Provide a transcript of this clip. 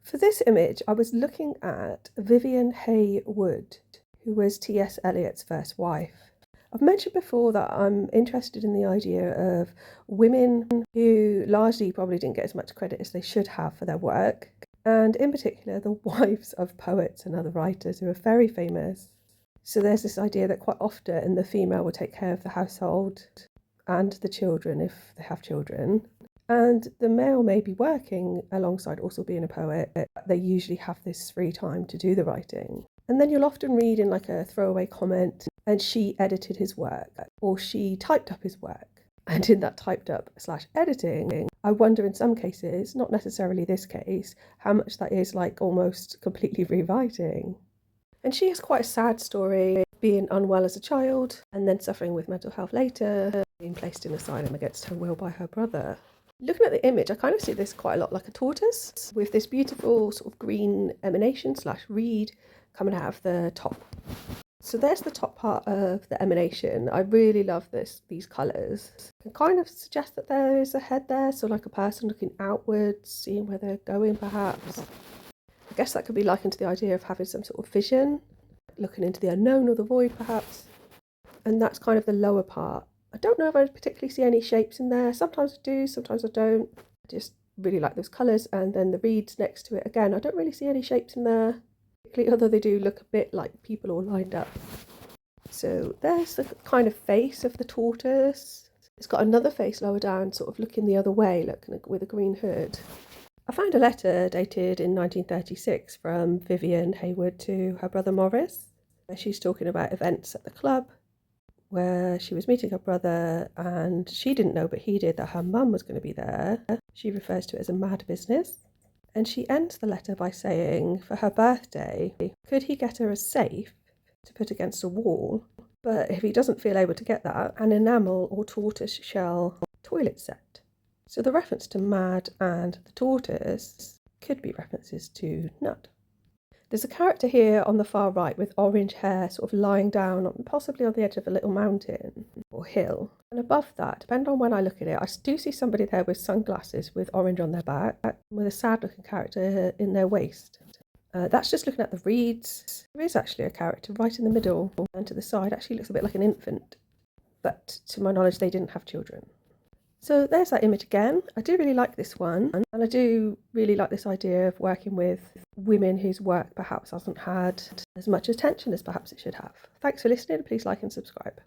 For this image, I was looking at Vivienne Haigh-Wood, who was T.S. Eliot's first wife. I've mentioned before that I'm interested in the idea of women who largely probably didn't get as much credit as they should have for their work, and in particular the wives of poets and other writers who are very famous. So there's this idea that quite often the female will take care of the household and the children if they have children, and the male may be working alongside also being a poet. They usually have this free time to do the writing. And then you'll often read in like a throwaway comment, and she edited his work, or she typed up his work. And in that typed up / editing, I wonder in some cases, not necessarily this case, how much that is like almost completely rewriting. And she has quite a sad story, being unwell as a child and then suffering with mental health later, being placed in asylum against her will by her brother. Looking at the image, I kind of see this quite a lot like a tortoise, with this beautiful sort of green emanation / reed coming out of the top. So there's the top part of the emanation. I really love these colours. It kind of suggests that there is a head there, so like a person looking outwards, seeing where they're going perhaps. I guess that could be likened to the idea of having some sort of vision, looking into the unknown or the void perhaps. And that's kind of the lower part. I don't know if I particularly see any shapes in there. Sometimes I do, sometimes I don't. I just really like those colours. And then the reeds next to it, again, I don't really see any shapes in there, although they do look a bit like people all lined up. So there's the kind of face of the tortoise. It's got another face lower down, sort of looking the other way, looking with a green hood. I found a letter dated in 1936 from Vivienne Haigh-Wood to her brother Maurice, where she's talking about events at the club, where she was meeting her brother, and she didn't know, but he did, that her mum was going to be there. She refers to it as a mad business. And she ends the letter by saying, for her birthday, could he get her a safe to put against a wall? But if he doesn't feel able to get that, an enamel or tortoise shell toilet set. So the reference to mad and the tortoise could be references to Nud. There's a character here on the far right with orange hair sort of lying down, possibly on the edge of a little mountain or hill. And above that, depending on when I look at it, I do see somebody there with sunglasses with orange on their back, with a sad looking character in their waist. That's just looking at the reeds. There is actually a character right in the middle, and to the side actually looks a bit like an infant. But to my knowledge, they didn't have children. So there's that image again. I do really like this one, and I do really like this idea of working with women whose work perhaps hasn't had as much attention as perhaps it should have. Thanks for listening. Please like and subscribe.